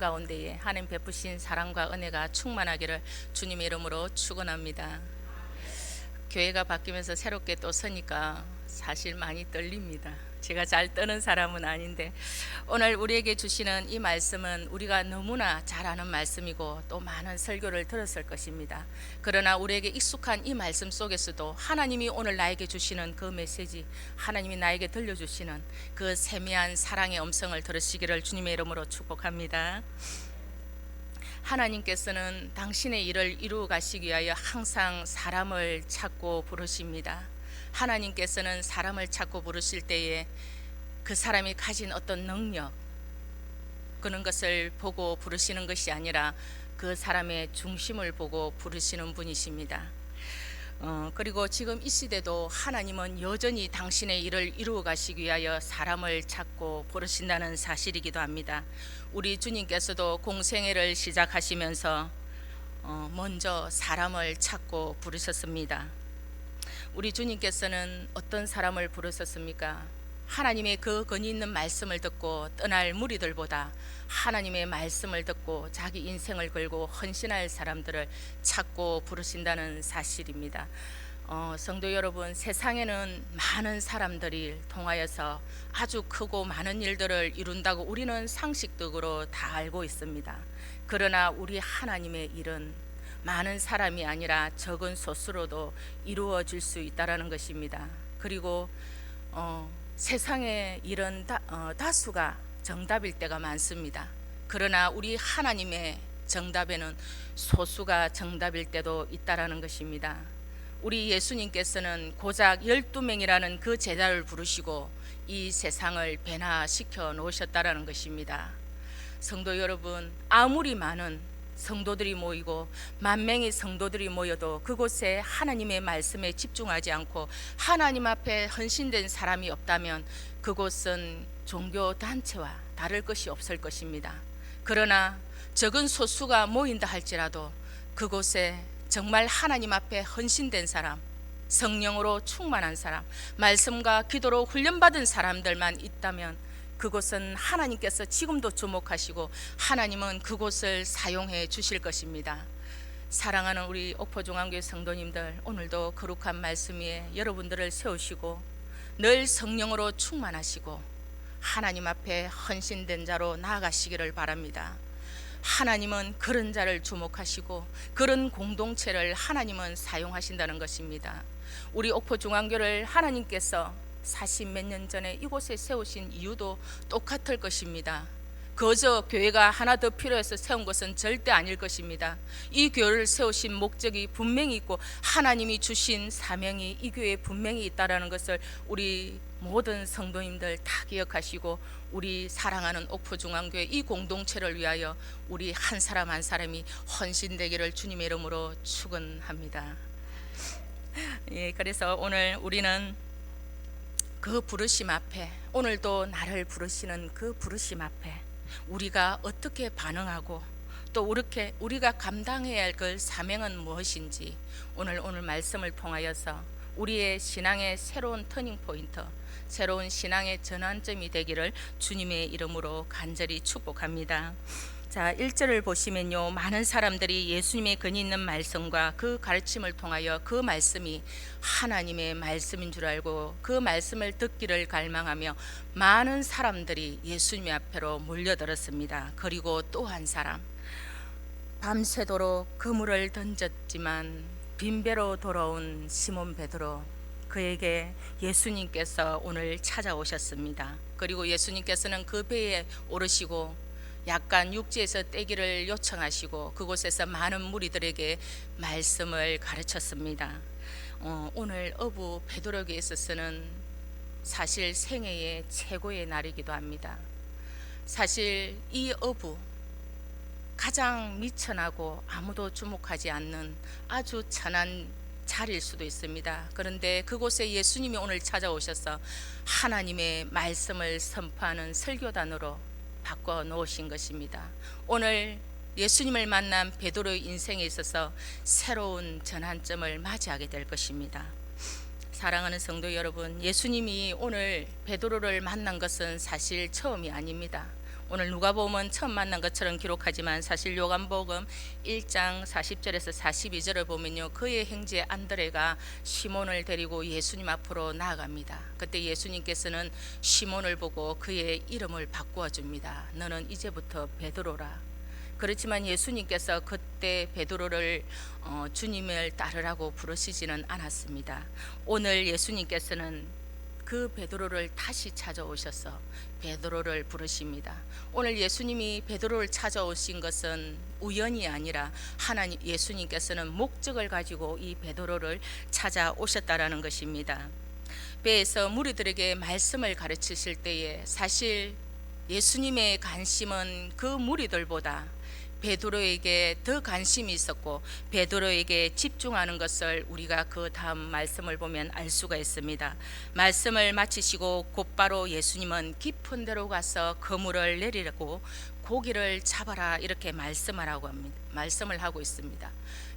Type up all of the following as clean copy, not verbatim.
가운데에 하나님 베푸신 사랑과 은혜가 충만하기를 주님의 이름으로 축원합니다. 교회가 바뀌면서 새롭게 또 서니까 사실 많이 떨립니다. 제가 잘 떠는 사람은 아닌데 오늘 우리에게 주시는 이 말씀은 우리가 너무나 잘 아는 말씀이고 또 많은 설교를 들었을 것입니다. 그러나 우리에게 익숙한 이 말씀 속에서도 하나님이 오늘 나에게 주시는 그 메시지, 하나님이 나에게 들려주시는 그 세미한 사랑의 음성을 들으시기를 주님의 이름으로 축복합니다. 하나님께서는 당신의 일을 이루어 가시기 위하여 항상 사람을 찾고 부르십니다. 하나님께서는 사람을 찾고 부르실 때에 그 사람이 가진 어떤 능력, 그런 것을 보고 부르시는 것이 아니라 그 사람의 중심을 보고 부르시는 분이십니다. 그리고 지금 이 시대도 하나님은 여전히 당신의 일을 이루어 가시기 위하여 사람을 찾고 부르신다는 사실이기도 합니다. 우리 주님께서도 공생애를 시작하시면서 먼저 사람을 찾고 부르셨습니다. 우리 주님께서는 어떤 사람을 부르셨습니까? 하나님의 그 권위 있는 말씀을 듣고 떠날 무리들보다 하나님의 말씀을 듣고 자기 인생을 걸고 헌신할 사람들을 찾고 부르신다는 사실입니다. 성도 여러분, 세상에는 많은 사람들이 통하여서 아주 크고 많은 일들을 이룬다고 우리는 상식적으로 다 알고 있습니다. 그러나 우리 하나님의 일은 많은 사람이 아니라 적은 소수로도 이루어질 수 있다는 것입니다. 그리고 세상의 일은 다수가 정답일 때가 많습니다. 그러나 우리 하나님의 정답에는 소수가 정답일 때도 있다는 것입니다. 우리 예수님께서는 고작 12명이라는 그 제자를 부르시고 이 세상을 변화시켜 놓으셨다는 것입니다. 성도 여러분, 아무리 많은 성도들이 모이고 10,000명의 성도들이 모여도 그곳에 하나님의 말씀에 집중하지 않고 하나님 앞에 헌신된 사람이 없다면 그곳은 종교 단체와 다를 것이 없을 것입니다. 그러나 적은 소수가 모인다 할지라도 그곳에 정말 하나님 앞에 헌신된 사람, 성령으로 충만한 사람, 말씀과 기도로 훈련받은 사람들만 있다면 그곳은 하나님께서 지금도 주목하시고 하나님은 그곳을 사용해 주실 것입니다. 사랑하는 우리 옥포중앙교회 성도님들, 오늘도 거룩한 말씀 위에 여러분들을 세우시고 늘 성령으로 충만하시고 하나님 앞에 헌신된 자로 나아가시기를 바랍니다. 하나님은 그런 자를 주목하시고 그런 공동체를 하나님은 사용하신다는 것입니다. 우리 옥포중앙교를 하나님께서 40몇 년 전에 이곳에 세우신 이유도 똑같을 것입니다. 그저 교회가 하나 더 필요해서 세운 것은 절대 아닐 것입니다. 이 교회를 세우신 목적이 분명히 있고 하나님이 주신 사명이 이 교회에 분명히 있다는 것을 우리 모든 성도님들 다 기억하시고 우리 사랑하는 옥포중앙교회 이 공동체를 위하여 우리 한 사람 한 사람이 헌신되기를 주님의 이름으로 축원합니다. 그래서 오늘 우리는 그 부르심 앞에, 오늘도 나를 부르시는 그 부르심 앞에 우리가 어떻게 반응하고 또 우리가 감당해야 할 그 사명은 무엇인지 오늘 말씀을 통하여서 우리의 신앙의 새로운 터닝 포인트, 새로운 신앙의 전환점이 되기를 주님의 이름으로 간절히 축복합니다. 자, 1절을 보시면요, 많은 사람들이 예수님의 권위 있는 말씀과 그 가르침을 통하여 그 말씀이 하나님의 말씀인 줄 알고 그 말씀을 듣기를 갈망하며 많은 사람들이 예수님 앞으로 몰려들었습니다. 그리고 또 한 사람, 밤새도록 그물을 던졌지만 빈배로 돌아온 시몬 베드로, 그에게 예수님께서 오늘 찾아오셨습니다. 그리고 예수님께서는 그 배에 오르시고 약간 육지에서 떼기를 요청하시고 그곳에서 많은 무리들에게 말씀을 가르쳤습니다. 오늘 어부 베드로에게 있어서는 사실 생애의 최고의 날이기도 합니다. 사실 이 어부, 가장 미천하고 아무도 주목하지 않는 아주 천한 자리일 수도 있습니다. 그런데 그곳에 예수님이 오늘 찾아오셔서 하나님의 말씀을 선포하는 설교단으로 바꿔 놓으신 것입니다. 오늘 예수님을 만난 베드로의 인생에 있어서 새로운 전환점을 맞이하게 될 것입니다. 사랑하는 성도 여러분, 예수님이 오늘 베드로를 만난 것은 사실 처음이 아닙니다. 오늘 누가복음은 처음 만난 것처럼 기록하지만 사실 요한복음 1장 40절에서 42절을 보면요, 그의 형제 안드레가 시몬을 데리고 예수님 앞으로 나아갑니다. 그때 예수님께서는 시몬을 보고 그의 이름을 바꾸어 줍니다. 너는 이제부터 베드로라. 그렇지만 예수님께서 그때 베드로를 주님을 따르라고 부르시지는 않았습니다. 오늘 예수님께서는 그 베드로를 다시 찾아오셔서 베드로를 부르십니다. 오늘 예수님이 베드로를 찾아오신 것은 우연이 아니라 하나님 예수님께서는 목적을 가지고 이 베드로를 찾아오셨다라는 것입니다. 배에서 무리들에게 말씀을 가르치실 때에 사실 예수님의 관심은 그 무리들보다 베드로에게 더 관심이 있었고 베드로에게 집중하는 것을 우리가 그 다음 말씀을 보면 알 수가 있습니다. 말씀을 마치시고 곧바로 예수님은 깊은 데로 가서 그물을 내리라고 고기를 잡아라 이렇게 말씀을 하고 있습니다.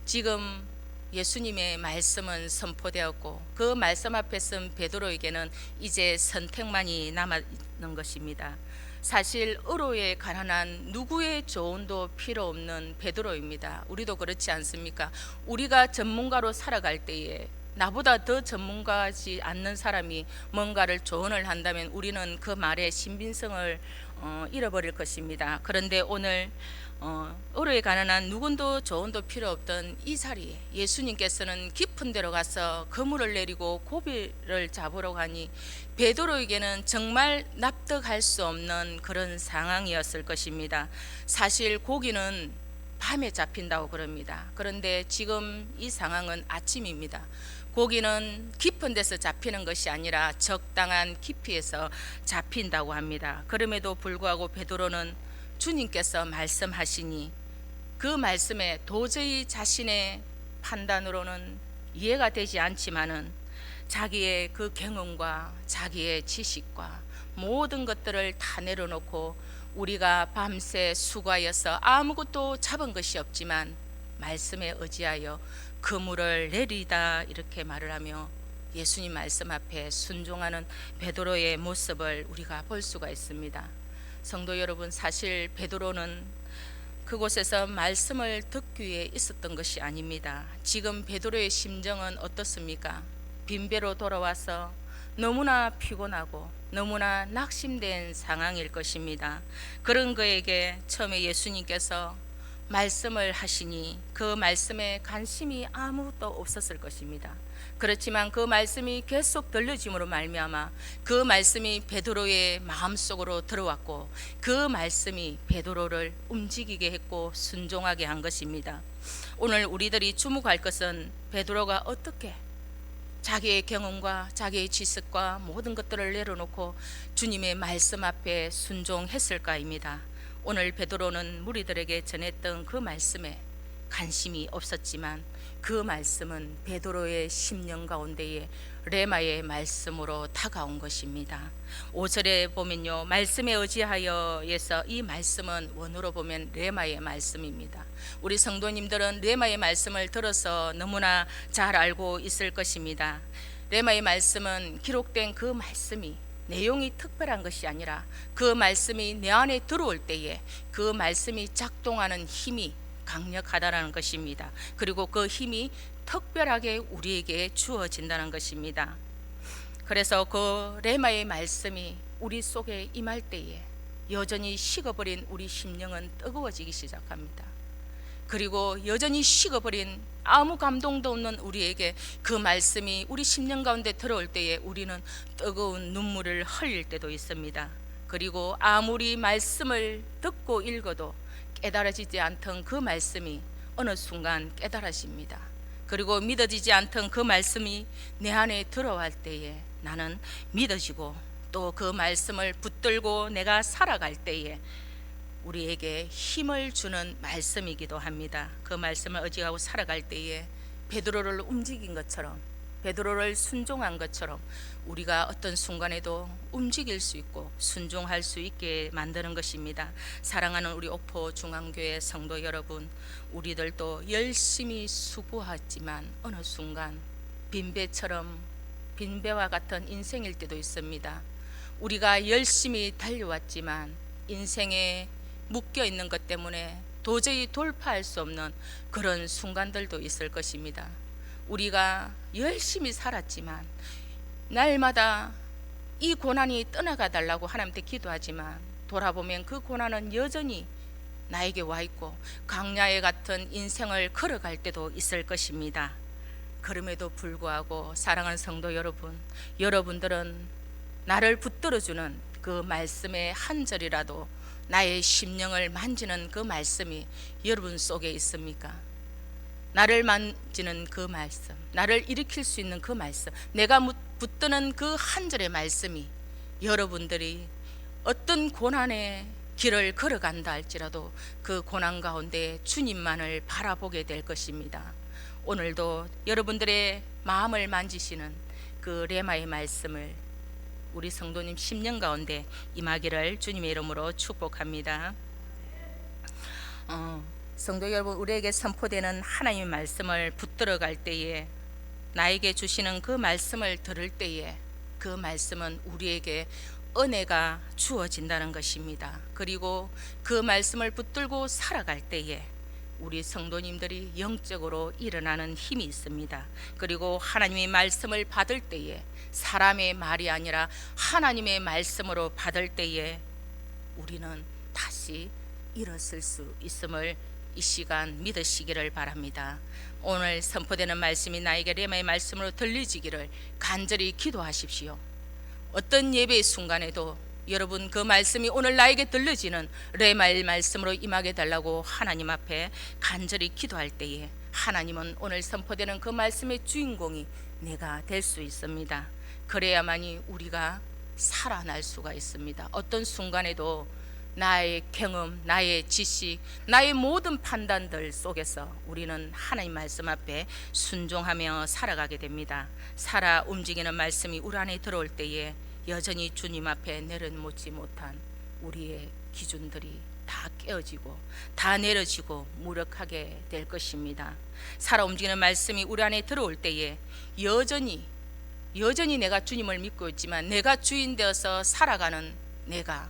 지금 예수님의 말씀은 선포되었고 그 말씀 앞에 선 베드로에게는 이제 선택만이 남아 있는 것입니다. 사실 의로에 가난한 누구의 조언도 필요 없는 베드로입니다. 우리도 그렇지 않습니까? 우리가 전문가로 살아갈 때에 나보다 더 전문가지 않는 사람이 뭔가를 조언을 한다면 우리는 그 말의 신빙성을 잃어버릴 것입니다. 그런데 오늘 의로에 가난한 누군도 조언도 필요 없던 이 자리에 예수님께서는 깊은 데로 가서 그물을 내리고 고기를 잡으러 가니 베드로에게는 정말 납득할 수 없는 그런 상황이었을 것입니다. 사실 고기는 밤에 잡힌다고 그럽니다. 그런데 지금 이 상황은 아침입니다. 고기는 깊은 데서 잡히는 것이 아니라 적당한 깊이에서 잡힌다고 합니다. 그럼에도 불구하고 베드로는 주님께서 말씀하시니 그 말씀에 도저히 자신의 판단으로는 이해가 되지 않지만은 자기의 그 경험과 자기의 지식과 모든 것들을 다 내려놓고 우리가 밤새 수고하여서 아무것도 잡은 것이 없지만 말씀에 의지하여 그물을 내리다 이렇게 말을 하며 예수님 말씀 앞에 순종하는 베드로의 모습을 우리가 볼 수가 있습니다. 성도 여러분, 사실 베드로는 그곳에서 말씀을 듣기 위해 있었던 것이 아닙니다. 지금 베드로의 심정은 어떻습니까? 빈배로 돌아와서 너무나 피곤하고 너무나 낙심된 상황일 것입니다. 그런 그에게 처음에 예수님께서 말씀을 하시니 그 말씀에 관심이 아무것도 없었을 것입니다. 그렇지만 그 말씀이 계속 들려짐으로 말미암아 그 말씀이 베드로의 마음속으로 들어왔고 그 말씀이 베드로를 움직이게 했고 순종하게 한 것입니다. 오늘 우리들이 주목할 것은 베드로가 어떻게 자기의 경험과 자기의 지식과 모든 것들을 내려놓고 주님의 말씀 앞에 순종했을까입니다. 오늘 베드로는 무리들에게 전했던 그 말씀에 관심이 없었지만 그 말씀은 베드로의 심령 가운데에 레마의 말씀으로 다가온 것입니다. 5절에 보면요, 말씀에 의지하여에서 이 말씀은 원어로 보면 레마의 말씀입니다. 우리 성도님들은 레마의 말씀을 들어서 너무나 잘 알고 있을 것입니다. 레마의 말씀은 기록된 그 말씀이 내용이 특별한 것이 아니라 그 말씀이 내 안에 들어올 때에 그 말씀이 작동하는 힘이 강력하다라는 것입니다. 그리고 그 힘이 특별하게 우리에게 주어진다는 것입니다. 그래서 그 레마의 말씀이 우리 속에 임할 때에 여전히 식어버린 우리 심령은 뜨거워지기 시작합니다. 그리고 여전히 식어버린 아무 감동도 없는 우리에게 그 말씀이 우리 심령 가운데 들어올 때에 우리는 뜨거운 눈물을 흘릴 때도 있습니다. 그리고 아무리 말씀을 듣고 읽어도 깨달아지지 않던 그 말씀이 어느 순간 깨달아집니다. 그리고 믿어지지 않던 그 말씀이 내 안에 들어갈 때에 나는 믿어지고 또 그 말씀을 붙들고 내가 살아갈 때에 우리에게 힘을 주는 말씀이기도 합니다. 그 말씀을 의지하고 살아갈 때에 베드로를 움직인 것처럼, 베드로를 순종한 것처럼 우리가 어떤 순간에도 움직일 수 있고 순종할 수 있게 만드는 것입니다. 사랑하는 우리 옥포 중앙교회 성도 여러분, 우리들도 열심히 수고하지만 어느 순간 빈배와 같은 인생일 때도 있습니다. 우리가 열심히 달려왔지만 인생에 묶여 있는 것 때문에 도저히 돌파할 수 없는 그런 순간들도 있을 것입니다. 우리가 열심히 살았지만 날마다 이 고난이 떠나가 달라고 하나님께 기도하지만 돌아보면 그 고난은 여전히 나에게 와 있고 광야에 같은 인생을 걸어갈 때도 있을 것입니다. 그럼에도 불구하고 사랑하는 성도 여러분, 여러분들은 나를 붙들어주는 그 말씀의 한 절이라도 나의 심령을 만지는 그 말씀이 여러분 속에 있습니까? 나를 만지는 그 말씀, 나를 일으킬 수 있는 그 말씀, 내가 붙드는 그 한 절의 말씀이 여러분들이 어떤 고난의 길을 걸어간다 할지라도 그 고난 가운데 주님만을 바라보게 될 것입니다. 오늘도 여러분들의 마음을 만지시는 그 레마의 말씀을 우리 성도님 심령 가운데 임하기를 주님의 이름으로 축복합니다. 성도 여러분, 우리에게 선포되는 하나님의 말씀을 붙들어갈 때에, 나에게 주시는 그 말씀을 들을 때에 그 말씀은 우리에게 은혜가 주어진다는 것입니다. 그리고 그 말씀을 붙들고 살아갈 때에 우리 성도님들이 영적으로 일어나는 힘이 있습니다. 그리고 하나님의 말씀을 받을 때에 사람의 말이 아니라 하나님의 말씀으로 받을 때에 우리는 다시 일어설 수 있음을 이 시간 믿으시기를 바랍니다. 오늘 선포되는 말씀이 나에게 레마의 말씀으로 들리지기를 간절히 기도하십시오. 어떤 예배의 순간에도 여러분 그 말씀이 오늘 나에게 들려지는 레마의 말씀으로 임하게 달라고 하나님 앞에 간절히 기도할 때에 하나님은 오늘 선포되는 그 말씀의 주인공이 내가 될 수 있습니다. 그래야만이 우리가 살아날 수가 있습니다. 어떤 순간에도 나의 경험, 나의 지식, 나의 모든 판단들 속에서 우리는 하나님 말씀 앞에 순종하며 살아가게 됩니다. 살아 움직이는 말씀이 우리 안에 들어올 때에 여전히 주님 앞에 내려놓지 못한 우리의 기준들이 다 깨어지고 다 내려지고 무력하게 될 것입니다. 살아 움직이는 말씀이 우리 안에 들어올 때에 여전히 내가 주님을 믿고 있지만 내가 주인 되어서 살아가는 내가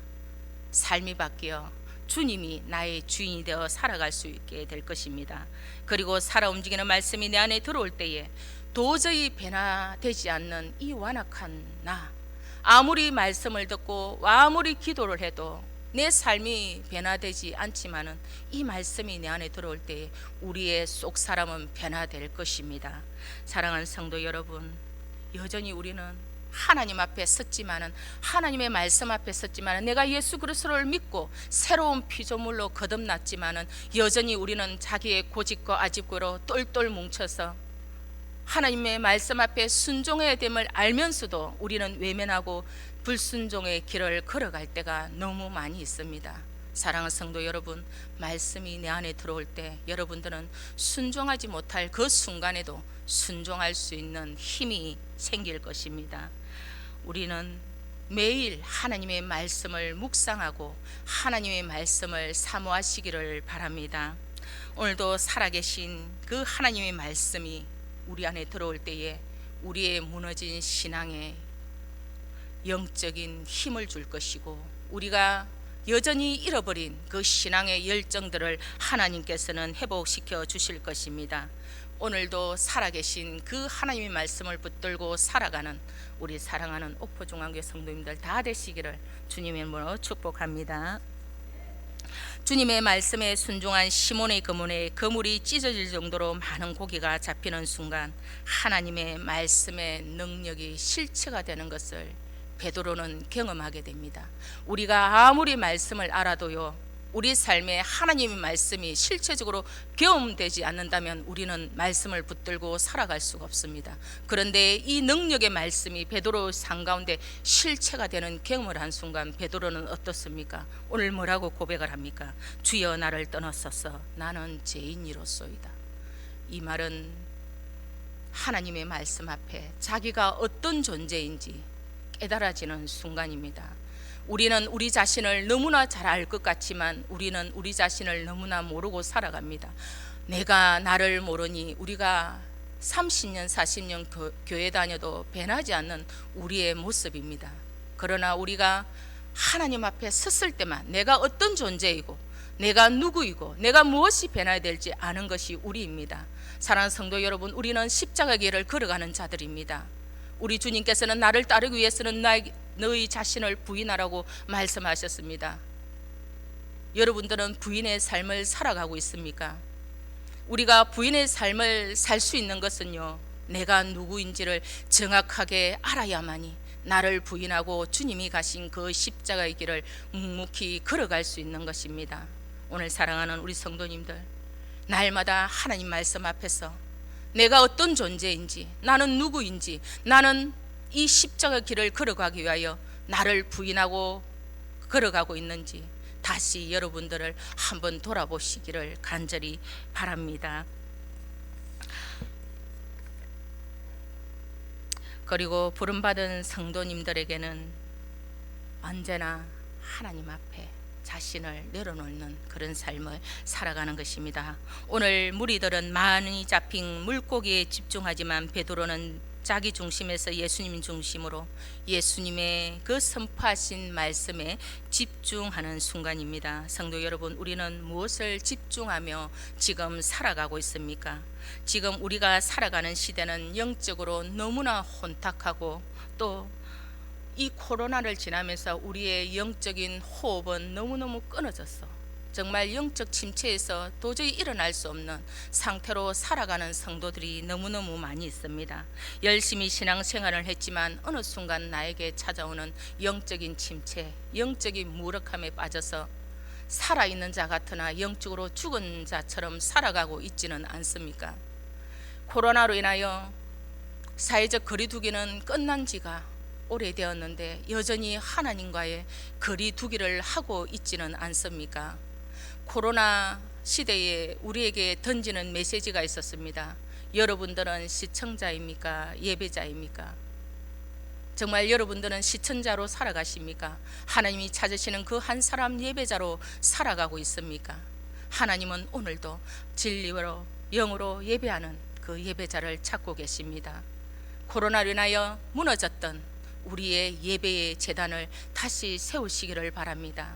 삶이 바뀌어 주님이 나의 주인이 되어 살아갈 수 있게 될 것입니다. 그리고 살아 움직이는 말씀이 내 안에 들어올 때에 도저히 변화되지 않는 이 완악한 나, 아무리 말씀을 듣고 아무리 기도를 해도 내 삶이 변화되지 않지만은 이 말씀이 내 안에 들어올 때에 우리의 속 사람은 변화될 것입니다. 사랑하는 성도 여러분, 여전히 우리는 하나님 앞에 섰지만은, 하나님의 말씀 앞에 섰지만은, 내가 예수 그리스도를 믿고 새로운 피조물로 거듭났지만은 여전히 우리는 자기의 고집과 아집고로 똘똘 뭉쳐서 하나님의 말씀 앞에 순종해야 됨을 알면서도 우리는 외면하고 불순종의 길을 걸어갈 때가 너무 많이 있습니다. 사랑하는 성도 여러분, 말씀이 내 안에 들어올 때 여러분들은 순종하지 못할 그 순간에도 순종할 수 있는 힘이 생길 것입니다. 우리는 매일 하나님의 말씀을 묵상하고 하나님의 말씀을 사모하시기를 바랍니다. 오늘도 살아계신 그 하나님의 말씀이 우리 안에 들어올 때에 우리의 무너진 신앙에 영적인 힘을 줄 것이고, 우리가 여전히 잃어버린 그 신앙의 열정들을 하나님께서는 회복시켜 주실 것입니다. 오늘도 살아계신 그 하나님의 말씀을 붙들고 살아가는 우리 사랑하는 옥포중앙교회 성도님들 다 되시기를 주님의 이름으로 축복합니다. 주님의 말씀에 순종한 시몬의 그물에 그물이 찢어질 정도로 많은 고기가 잡히는 순간 하나님의 말씀의 능력이 실체가 되는 것을 베드로는 경험하게 됩니다. 우리가 아무리 말씀을 알아도요, 우리 삶에 하나님의 말씀이 실체적으로 경험되지 않는다면 우리는 말씀을 붙들고 살아갈 수가 없습니다. 그런데 이 능력의 말씀이 베드로 삶 가운데 실체가 되는 경험을 한 순간 베드로는 어떻습니까? 오늘 뭐라고 고백을 합니까? 주여 나를 떠나소서, 나는 죄인이로소이다. 이 말은 하나님의 말씀 앞에 자기가 어떤 존재인지 깨달아지는 순간입니다. 우리는 우리 자신을 너무나 잘 알 것 같지만 우리는 우리 자신을 너무나 모르고 살아갑니다. 내가 나를 모르니 우리가 30년 40년 교회 다녀도 변하지 않는 우리의 모습입니다. 그러나 우리가 하나님 앞에 섰을 때만 내가 어떤 존재이고 내가 누구이고 내가 무엇이 변해야 될지 아는 것이 우리입니다. 사랑하는 성도 여러분, 우리는 십자가 길을 걸어가는 자들입니다. 우리 주님께서는 나를 따르기 위해서는 너희 자신을 부인하라고 말씀하셨습니다. 여러분들은 부인의 삶을 살아가고 있습니까? 우리가 부인의 삶을 살 수 있는 것은요, 내가 누구인지를 정확하게 알아야만이 나를 부인하고 주님이 가신 그 십자가의 길을 묵묵히 걸어갈 수 있는 것입니다. 오늘 사랑하는 우리 성도님들, 날마다 하나님 말씀 앞에서 내가 어떤 존재인지, 나는 누구인지, 나는 이 십자가 길을 걸어가기 위하여 나를 부인하고 걸어가고 있는지 다시 여러분들을 한번 돌아보시기를 간절히 바랍니다. 그리고 부름받은 성도님들에게는 언제나 하나님 앞에 자신을 내려놓는 그런 삶을 살아가는 것입니다. 오늘 무리들은 많이 잡힌 물고기에 집중하지만 베드로는 자기 중심에서 예수님 중심으로 예수님의 그 선포하신 말씀에 집중하는 순간입니다. 성도 여러분, 우리는 무엇을 집중하며 지금 살아가고 있습니까? 지금 우리가 살아가는 시대는 영적으로 너무나 혼탁하고 또 이 코로나를 지나면서 우리의 영적인 호흡은 너무너무 끊어졌어. 정말 영적 침체에서 도저히 일어날 수 없는 상태로 살아가는 성도들이 너무너무 많이 있습니다. 열심히 신앙생활을 했지만 어느 순간 나에게 찾아오는 영적인 침체, 영적인 무력함에 빠져서 살아있는 자 같으나 영적으로 죽은 자처럼 살아가고 있지는 않습니까? 코로나로 인하여 사회적 거리두기는 끝난 지가 오래되었는데 여전히 하나님과의 거리두기를 하고 있지는 않습니까? 코로나 시대에 우리에게 던지는 메시지가 있었습니다. 여러분들은 시청자입니까? 예배자입니까? 정말 여러분들은 시청자로 살아가십니까? 하나님이 찾으시는 그 한 사람 예배자로 살아가고 있습니까? 하나님은 오늘도 진리로 영으로 예배하는 그 예배자를 찾고 계십니다. 코로나로 인하여 무너졌던 우리의 예배의 제단을 다시 세우시기를 바랍니다.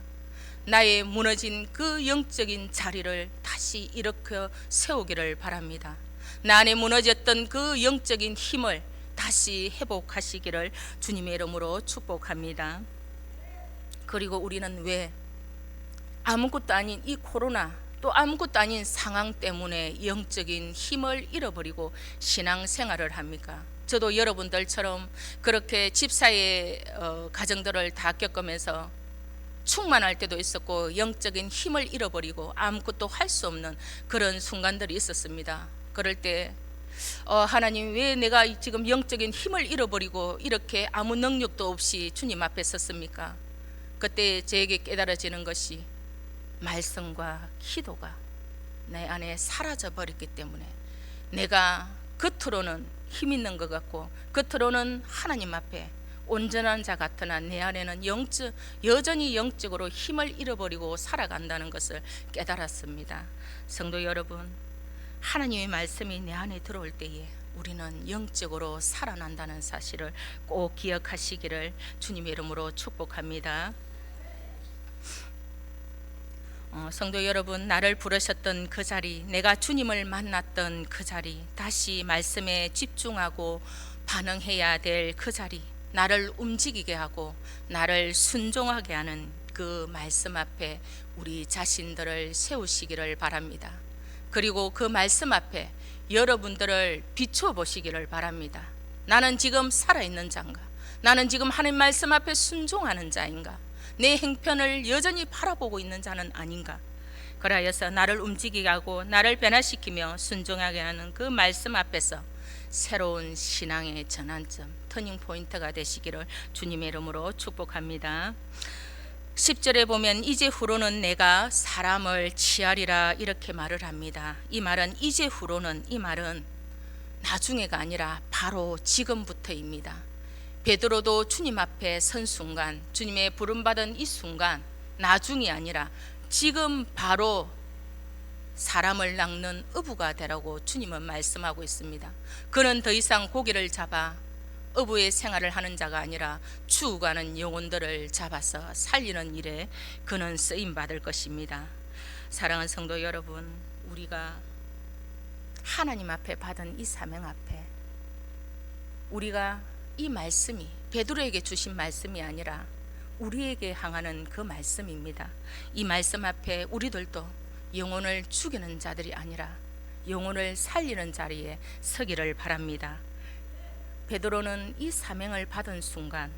나의 무너진 그 영적인 자리를 다시 일으켜 세우기를 바랍니다. 나 안에 무너졌던 그 영적인 힘을 다시 회복하시기를 주님의 이름으로 축복합니다. 그리고 우리는 왜 아무것도 아닌 이 코로나 또 아무것도 아닌 상황 때문에 영적인 힘을 잃어버리고 신앙생활을 합니까? 저도 여러분들처럼 그렇게 집사의 가정들을 다 겪으면서 충만할 때도 있었고 영적인 힘을 잃어버리고 아무것도 할 수 없는 그런 순간들이 있었습니다. 그럴 때 하나님, 왜 내가 지금 영적인 힘을 잃어버리고 이렇게 아무 능력도 없이 주님 앞에 섰습니까? 그때 저에게 깨달아지는 것이 말씀과 기도가 내 안에 사라져 버렸기 때문에 내가 겉으로는 힘 있는 것 같고 겉으로는 하나님 앞에 온전한 자 같으나 내 안에는 여전히 영적으로 힘을 잃어버리고 살아간다는 것을 깨달았습니다. 성도 여러분, 하나님의 말씀이 내 안에 들어올 때에 우리는 영적으로 살아난다는 사실을 꼭 기억하시기를 주님의 이름으로 축복합니다. 성도 여러분, 나를 부르셨던 그 자리, 내가 주님을 만났던 그 자리, 다시 말씀에 집중하고 반응해야 될 그 자리, 나를 움직이게 하고 나를 순종하게 하는 그 말씀 앞에 우리 자신들을 세우시기를 바랍니다. 그리고 그 말씀 앞에 여러분들을 비추어 보시기를 바랍니다. 나는 지금 살아있는 자인가? 나는 지금 하나님 말씀 앞에 순종하는 자인가? 내 행편을 여전히 바라보고 있는 자는 아닌가? 그러하여서 나를 움직이게 하고 나를 변화시키며 순종하게 하는 그 말씀 앞에서 새로운 신앙의 전환점, 터닝포인트가 되시기를 주님의 이름으로 축복합니다. 10절에 보면 이제 후로는 내가 사람을 취하리라 이렇게 말을 합니다. 이 말은 이제 후로는, 이 말은 나중에가 아니라 바로 지금부터입니다. 베드로도 주님 앞에 선 순간, 주님의 부름받은 이 순간, 나중이 아니라 지금 바로 사람을 낚는 어부가 되라고 주님은 말씀하고 있습니다. 그는 더 이상 고기를 잡아 어부의 생활을 하는 자가 아니라 죽어가는 영혼들을 잡아서 살리는 일에 그는 쓰임 받을 것입니다. 사랑하는 성도 여러분, 우리가 하나님 앞에 받은 이 사명 앞에 우리가 이 말씀이 베드로에게 주신 말씀이 아니라 우리에게 향하는 그 말씀입니다. 이 말씀 앞에 우리들도 영혼을 죽이는 자들이 아니라 영혼을 살리는 자리에 서기를 바랍니다. 베드로는 이 사명을 받은 순간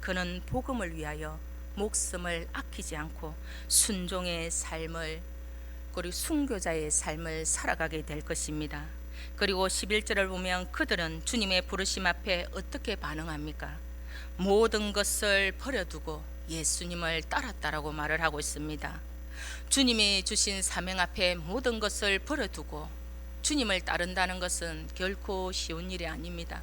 그는 복음을 위하여 목숨을 아끼지 않고 순종의 삶을, 그리고 순교자의 삶을 살아가게 될 것입니다. 그리고 11절을 보면 그들은 주님의 부르심 앞에 어떻게 반응합니까? 모든 것을 버려두고 예수님을 따랐다라고 말을 하고 있습니다. 주님이 주신 사명 앞에 모든 것을 버려두고 주님을 따른다는 것은 결코 쉬운 일이 아닙니다.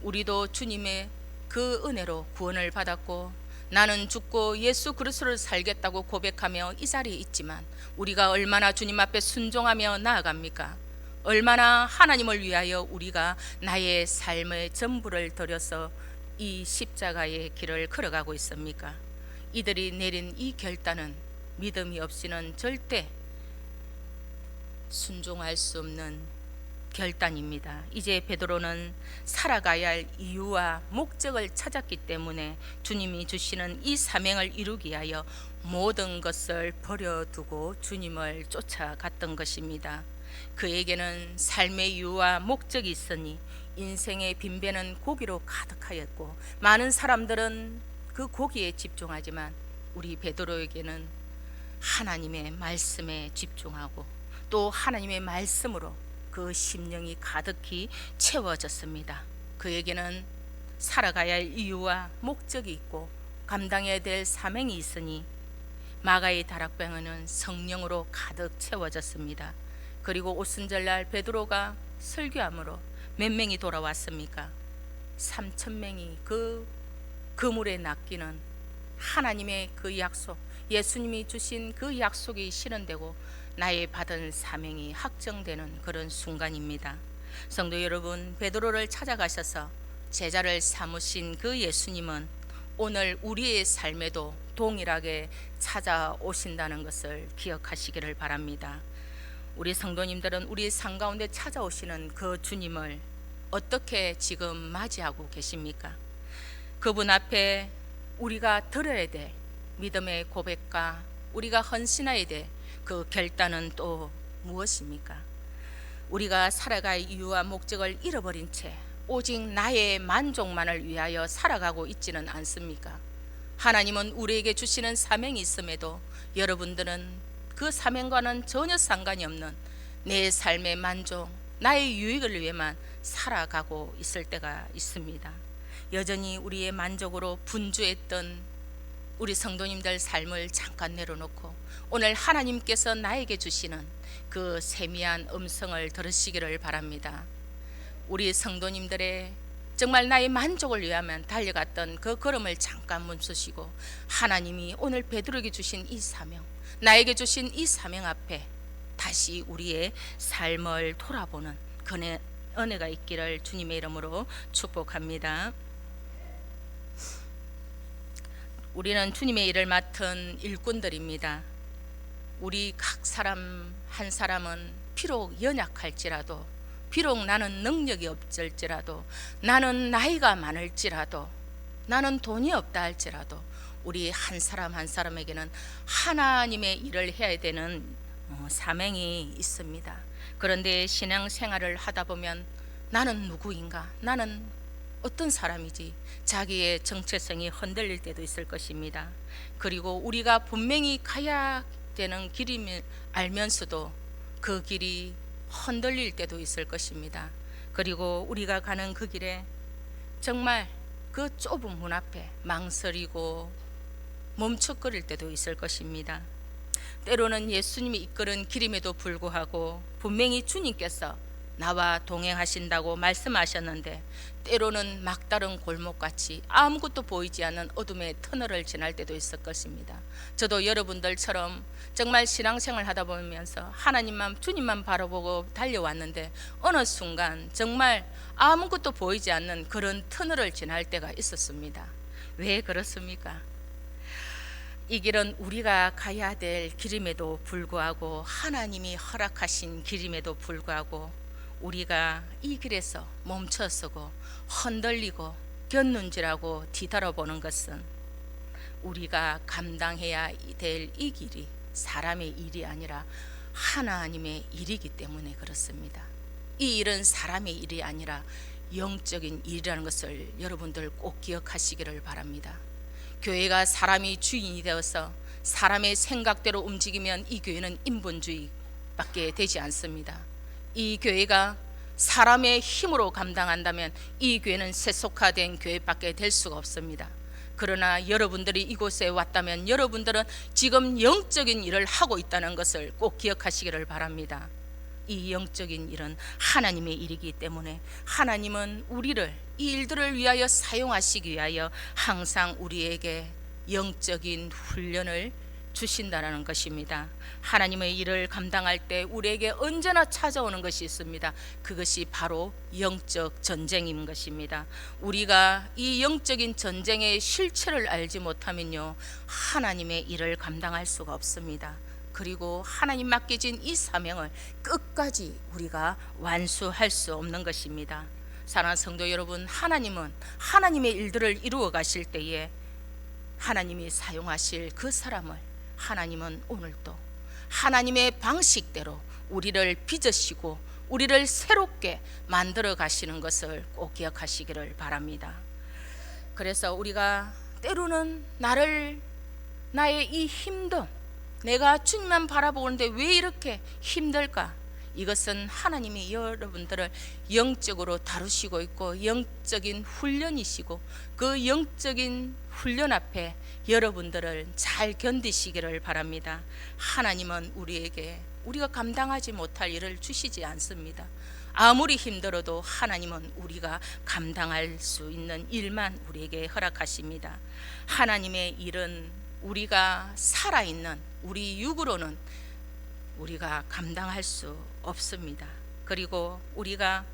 우리도 주님의 그 은혜로 구원을 받았고 나는 죽고 예수 그리스도를 살겠다고 고백하며 이 자리에 있지만 우리가 얼마나 주님 앞에 순종하며 나아갑니까? 얼마나 하나님을 위하여 우리가 나의 삶의 전부를 들여서 이 십자가의 길을 걸어가고 있습니까? 이들이 내린 이 결단은 믿음이 없이는 절대 순종할 수 없는 결단입니다. 이제 베드로는 살아가야 할 이유와 목적을 찾았기 때문에 주님이 주시는 이 사명을 이루기 위하여 모든 것을 버려두고 주님을 쫓아갔던 것입니다. 그에게는 삶의 이유와 목적이 있으니 인생의 빈배는 고기로 가득하였고 많은 사람들은 그 고기에 집중하지만 우리 베드로에게는 하나님의 말씀에 집중하고 또 하나님의 말씀으로 그 심령이 가득히 채워졌습니다. 그에게는 살아가야 할 이유와 목적이 있고 감당해야 될 사명이 있으니 마가의 다락방에는 성령으로 가득 채워졌습니다. 그리고 오순절날 베드로가 설교함으로 몇 명이 돌아왔습니까? 3,000명이 그 그물에 낚이는 하나님의 그 약속, 예수님이 주신 그 약속이 실현되고 나의 받은 사명이 확정되는 그런 순간입니다. 성도 여러분, 베드로를 찾아가셔서 제자를 삼으신 그 예수님은 오늘 우리의 삶에도 동일하게 찾아오신다는 것을 기억하시기를 바랍니다. 우리 성도님들은 우리 삶 가운데 찾아오시는 그 주님을 어떻게 지금 맞이하고 계십니까? 그분 앞에 우리가 들어야 될 믿음의 고백과 우리가 헌신해야 될 그 결단은 또 무엇입니까? 우리가 살아갈 이유와 목적을 잃어버린 채 오직 나의 만족만을 위하여 살아가고 있지는 않습니까? 하나님은 우리에게 주시는 사명이 있음에도 여러분들은 그 사명과는 전혀 상관이 없는 내 삶의 만족, 나의 유익을 위해만 살아가고 있을 때가 있습니다. 여전히 우리의 만족으로 분주했던 우리 성도님들 삶을 잠깐 내려놓고 오늘 하나님께서 나에게 주시는 그 세미한 음성을 들으시기를 바랍니다. 우리 성도님들의 정말 나의 만족을 위하면 달려갔던 그 걸음을 잠깐 멈추시고 하나님이 오늘 베드로에게 주신 이 사명, 나에게 주신 이 사명 앞에 다시 우리의 삶을 돌아보는 그 은혜가 있기를 주님의 이름으로 축복합니다. 우리는 주님의 일을 맡은 일꾼들입니다. 우리 각 사람 한 사람은 비록 연약할지라도, 비록 나는 능력이 없을지라도, 나는 나이가 많을지라도, 나는 돈이 없다 할지라도 우리 한 사람 한 사람에게는 하나님의 일을 해야 되는 사명이 있습니다. 그런데 신앙생활을 하다 보면 나는 누구인가? 나는 어떤 사람이지? 자기의 정체성이 흔들릴 때도 있을 것입니다. 그리고 우리가 분명히 가야 되는 길임을 알면서도 그 길이 흔들릴 때도 있을 것입니다. 그리고 우리가 가는 그 길에 정말 그 좁은 문 앞에 망설이고 멈춰거릴 때도 있을 것입니다. 때로는 예수님이 이끄는 길임에도 불구하고 분명히 주님께서 나와 동행하신다고 말씀하셨는데 때로는 막다른 골목같이 아무것도 보이지 않는 어둠의 터널을 지날 때도 있을 것입니다. 저도 여러분들처럼 정말 신앙생활 하다 보면서 하나님만 주님만 바라보고 달려왔는데 어느 순간 정말 아무것도 보이지 않는 그런 터널을 지날 때가 있었습니다. 왜 그렇습니까? 이 길은 우리가 가야 될 길임에도 불구하고 하나님이 허락하신 길임에도 불구하고 우리가 이 길에서 멈춰서고 흔들리고 곁눈질하고 뒤돌아보는 것은 우리가 감당해야 될 이 길이 사람의 일이 아니라 하나님의 일이기 때문에 그렇습니다. 이 일은 사람의 일이 아니라 영적인 일이라는 것을 여러분들 꼭 기억하시기를 바랍니다. 교회가 사람이 주인이 되어서 사람의 생각대로 움직이면 이 교회는 인본주의밖에 되지 않습니다. 이 교회가 사람의 힘으로 감당한다면 이 교회는 세속화된 교회밖에 될 수가 없습니다. 그러나 여러분들이 이곳에 왔다면 여러분들은 지금 영적인 일을 하고 있다는 것을 꼭 기억하시기를 바랍니다. 이 영적인 일은 하나님의 일이기 때문에 하나님은 우리를 이 일들을 위하여 사용하시기 위하여 항상 우리에게 영적인 훈련을 주신다는 것입니다. 하나님의 일을 감당할 때 우리에게 언제나 찾아오는 것이 있습니다. 그것이 바로 영적 전쟁인 것입니다. 우리가 이 영적인 전쟁의 실체를 알지 못하면요, 하나님의 일을 감당할 수가 없습니다. 그리고 하나님 맡겨진 이 사명을 끝까지 우리가 완수할 수 없는 것입니다. 사랑하는 성도 여러분, 하나님은 하나님의 일들을 이루어 가실 때에 하나님이 사용하실 그 사람을 하나님은 오늘도 하나님의 방식대로 우리를 빚으시고 우리를 새롭게 만들어 가시는 것을 꼭 기억하시기를 바랍니다. 그래서 우리가 때로는 나의 이 힘듦, 내가 주님만 바라보는데 왜 이렇게 힘들까? 이것은 하나님이 여러분들을 영적으로 다루시고 있고 영적인 훈련이시고 그 영적인 훈련 앞에 여러분들을 잘 견디시기를 바랍니다. 하나님은 우리가 감당하지 못할 일을 주시지 않습니다. 아무리 힘들어도 하나님은 우리가 감당할 수 있는 일만 우리에게 허락하십니다. 하나님의 일은 우리가 살아있는 우리 육으로는 우리가 감당할 수 없습니다. 그리고 우리가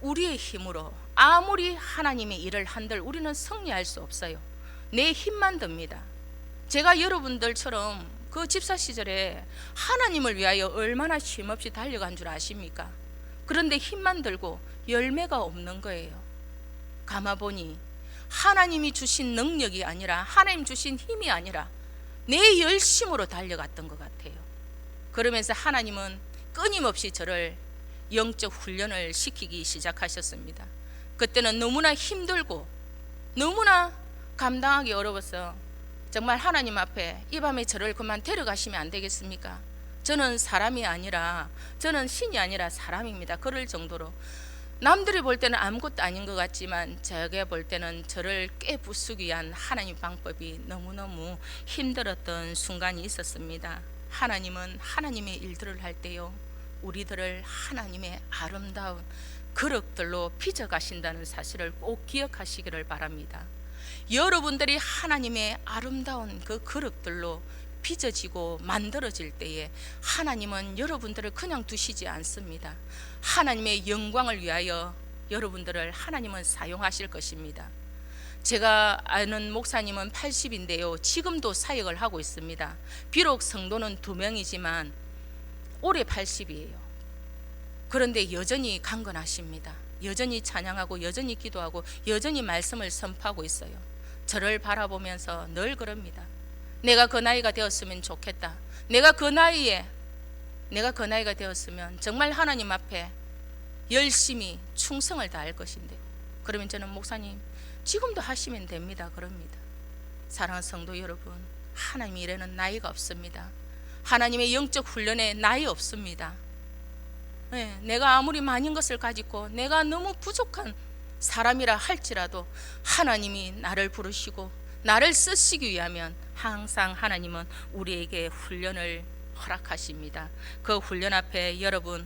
우리의 힘으로 아무리 하나님의 일을 한들 우리는 승리할 수 없어요. 내 힘만 듭니다. 제가 여러분들처럼 그 집사 시절에 하나님을 위하여 얼마나 쉼없이 달려간 줄 아십니까? 그런데 힘만 들고 열매가 없는 거예요. 감아보니 하나님이 주신 능력이 아니라 하나님 주신 힘이 아니라 내 열심으로 달려갔던 것 같아요. 그러면서 하나님은 끊임없이 저를 영적 훈련을 시키기 시작하셨습니다. 그때는 너무나 힘들고 너무나 감당하기 어려워서 정말 하나님 앞에 이 밤에 저를 그만 데려가시면 안 되겠습니까? 저는 사람이 아니라, 저는 신이 아니라 사람입니다. 그럴 정도로 남들이 볼 때는 아무것도 아닌 것 같지만 제가 볼 때는 저를 깨부수기 위한 하나님 방법이 너무너무 힘들었던 순간이 있었습니다. 하나님은 하나님의 일들을 할 때요, 우리들을 하나님의 아름다운 그릇들로 빚어가신다는 사실을 꼭 기억하시기를 바랍니다. 여러분들이 하나님의 아름다운 그 그릇들로 빚어지고 만들어질 때에 하나님은 여러분들을 그냥 두시지 않습니다. 하나님의 영광을 위하여 여러분들을 하나님은 사용하실 것입니다. 제가 아는 목사님은 80인데요 지금도 사역을 하고 있습니다. 비록 성도는 2명이지만 올해 80이에요 그런데 여전히 강건하십니다. 여전히 찬양하고 여전히 기도하고 여전히 말씀을 선포하고 있어요. 저를 바라보면서 늘 그럽니다. 내가 그 나이가 되었으면 좋겠다. 내가 그 나이가 되었으면 정말 하나님 앞에 열심히 충성을 다할 것인데. 그러면 저는 목사님 지금도 하시면 됩니다 그럽니다. 사랑하는 성도 여러분, 하나님 일에는 나이가 없습니다. 하나님의 영적 훈련에 나이 없습니다. 네, 내가 아무리 많은 것을 가지고 내가 너무 부족한 사람이라 할지라도 하나님이 나를 부르시고 나를 쓰시기 위하면 항상 하나님은 우리에게 훈련을 허락하십니다. 그 훈련 앞에 여러분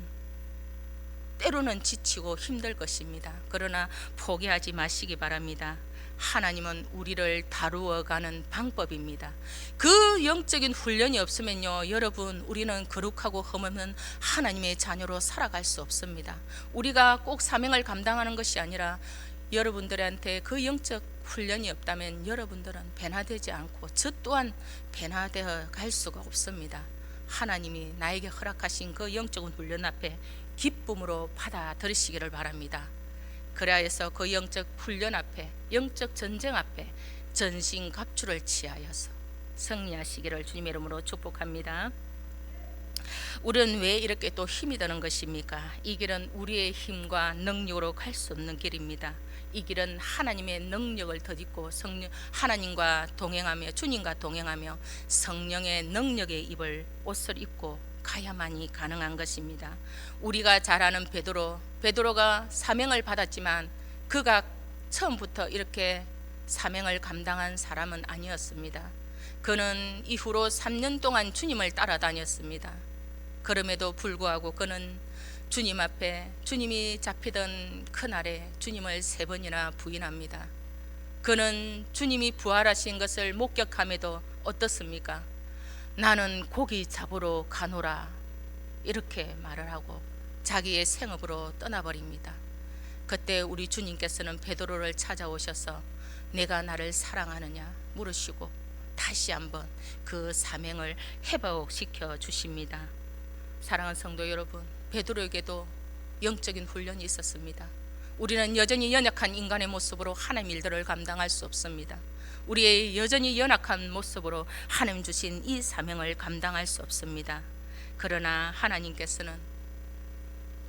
때로는 지치고 힘들 것입니다. 그러나 포기하지 마시기 바랍니다. 하나님은 우리를 다루어가는 방법입니다. 그 영적인 훈련이 없으면요, 여러분, 우리는 거룩하고 흠없는 하나님의 자녀로 살아갈 수 없습니다. 우리가 꼭 사명을 감당하는 것이 아니라 여러분들한테 그 영적 훈련이 없다면 여러분들은 변화되지 않고 저 또한 변화되어 갈 수가 없습니다. 하나님이 나에게 허락하신 그 영적인 훈련 앞에 기쁨으로 받아들이시기를 바랍니다. 그래야 해서 그 영적 훈련 앞에, 영적 전쟁 앞에 전신갑주를 취하여서 승리하시기를 주님의 이름으로 축복합니다. 우리는 왜 이렇게 또 힘이 드는 것입니까? 이 길은 우리의 힘과 능력으로 갈 수 없는 길입니다. 이 길은 하나님의 능력을 덧입고 하나님과 동행하며, 주님과 동행하며 성령의 능력에 입을 옷을 입고 가야만이 가능한 것입니다. 우리가 잘 아는 베드로가 사명을 받았지만 그가 처음부터 이렇게 사명을 감당한 사람은 아니었습니다. 그는 이후로 3년 동안 주님을 따라다녔습니다. 그럼에도 불구하고 그는 주님 앞에, 주님이 잡히던 그날에 주님을 3번이나 부인합니다. 그는 주님이 부활하신 것을 목격함에도 어떻습니까? 나는 고기 잡으러 가노라, 이렇게 말을 하고 자기의 생업으로 떠나버립니다. 그때 우리 주님께서는 베드로를 찾아오셔서 내가 나를 사랑하느냐 물으시고 다시 한번 그 사명을 회복시켜 주십니다. 사랑하는 성도 여러분, 베드로에게도 영적인 훈련이 있었습니다. 우리는 여전히 연약한 인간의 모습으로 하나님 일들을 감당할 수 없습니다. 우리의 여전히 연약한 모습으로 하나님 주신 이 사명을 감당할 수 없습니다. 그러나 하나님께서는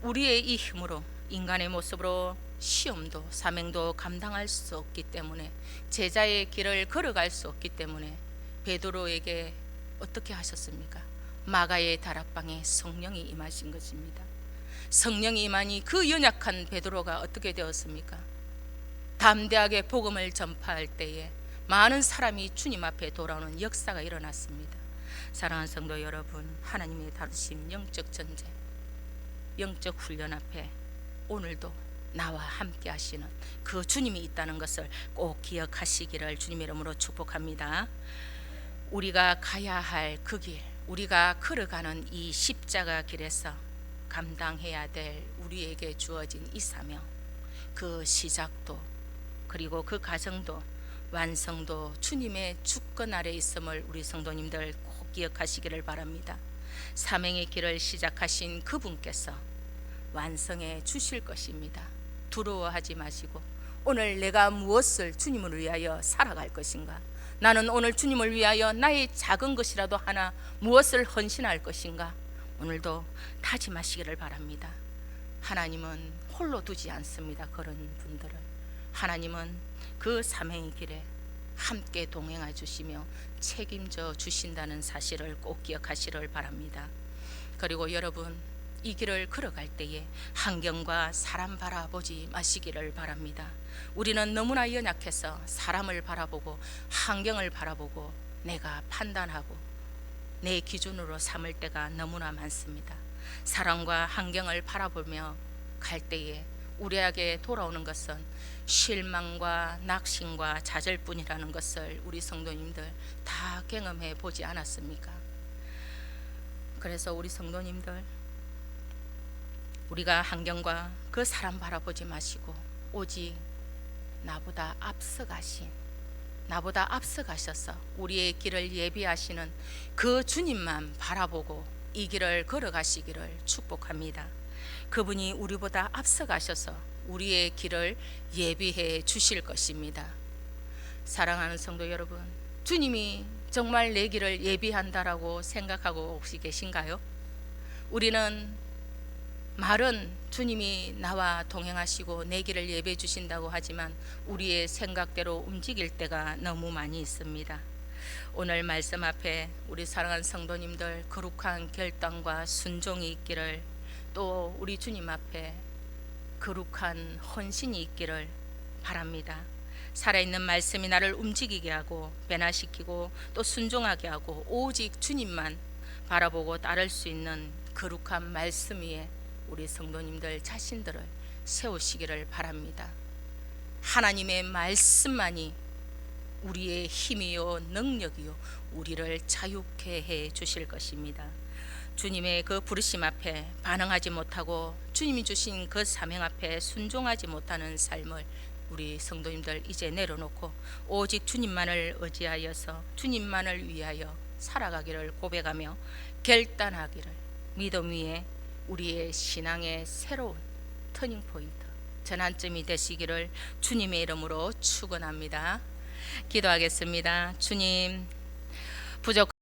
우리의 이 힘으로, 인간의 모습으로 시험도 사명도 감당할 수 없기 때문에, 제자의 길을 걸어갈 수 없기 때문에 베드로에게 어떻게 하셨습니까? 마가의 다락방에 성령이 임하신 것입니다. 성령이 임하니 그 연약한 베드로가 어떻게 되었습니까? 담대하게 복음을 전파할 때에 많은 사람이 주님 앞에 돌아오는 역사가 일어났습니다. 사랑하는 성도 여러분, 하나님의 다루신 영적 전쟁, 영적 훈련 앞에 오늘도 나와 함께 하시는 그 주님이 있다는 것을 꼭 기억하시기를 주님의 이름으로 축복합니다. 우리가 가야 할 그 길, 우리가 걸어가는 이 십자가 길에서 감당해야 될 우리에게 주어진 이 사명, 그 시작도 그리고 그 과정도 완성도 주님의 주권 아래 있음을 우리 성도님들 꼭 기억하시기를 바랍니다. 사명의 길을 시작하신 그분께서 완성해 주실 것입니다. 두려워하지 마시고, 오늘 내가 무엇을 주님을 위하여 살아갈 것인가, 나는 오늘 주님을 위하여 나의 작은 것이라도 하나 무엇을 헌신할 것인가, 오늘도 다짐하시기를 바랍니다. 하나님은 홀로 두지 않습니다. 그런 분들을 하나님은 그 사명의 길에 함께 동행해 주시며 책임져 주신다는 사실을 꼭 기억하시기를 바랍니다. 그리고 여러분, 이 길을 걸어갈 때에 환경과 사람 바라보지 마시기를 바랍니다. 우리는 너무나 연약해서 사람을 바라보고 환경을 바라보고 내가 판단하고 내 기준으로 삼을 때가 너무나 많습니다. 사람과 환경을 바라보며 갈 때에 우리에게 돌아오는 것은 실망과 낙심과 좌절뿐이라는 것을 우리 성도님들 다 경험해 보지 않았습니까? 그래서 우리 성도님들, 우리가 환경과 그 사람 바라보지 마시고 오직 나보다 앞서가셔서 우리의 길을 예비하시는 그 주님만 바라보고 이 길을 걸어가시기를 축복합니다. 그분이 우리보다 앞서가셔서 우리의 길을 예비해 주실 것입니다. 사랑하는 성도 여러분, 주님이 정말 내 길을 예비한다라고 생각하고 혹시 계신가요? 우리는 말은 주님이 나와 동행하시고 내 길을 예배해 주신다고 하지만 우리의 생각대로 움직일 때가 너무 많이 있습니다. 오늘 말씀 앞에 우리 사랑하는 성도님들 거룩한 결단과 순종이 있기를, 또 우리 주님 앞에 거룩한 헌신이 있기를 바랍니다. 살아있는 말씀이 나를 움직이게 하고 변화시키고 또 순종하게 하고 오직 주님만 바라보고 따를 수 있는 거룩한 말씀 위에 우리 성도님들 자신들을 세우시기를 바랍니다. 하나님의 말씀만이 우리의 힘이요 능력이요 우리를 자유케 해 주실 것입니다. 주님의 그 부르심 앞에 반응하지 못하고 주님이 주신 그 사명 앞에 순종하지 못하는 삶을 우리 성도님들 이제 내려놓고 오직 주님만을 의지하여서 주님만을 위하여 살아가기를 고백하며 결단하기를, 믿음 위에 우리의 신앙의 새로운 터닝 포인트, 전환점이 되시기를 주님의 이름으로 축원합니다. 기도하겠습니다. 주님, 부족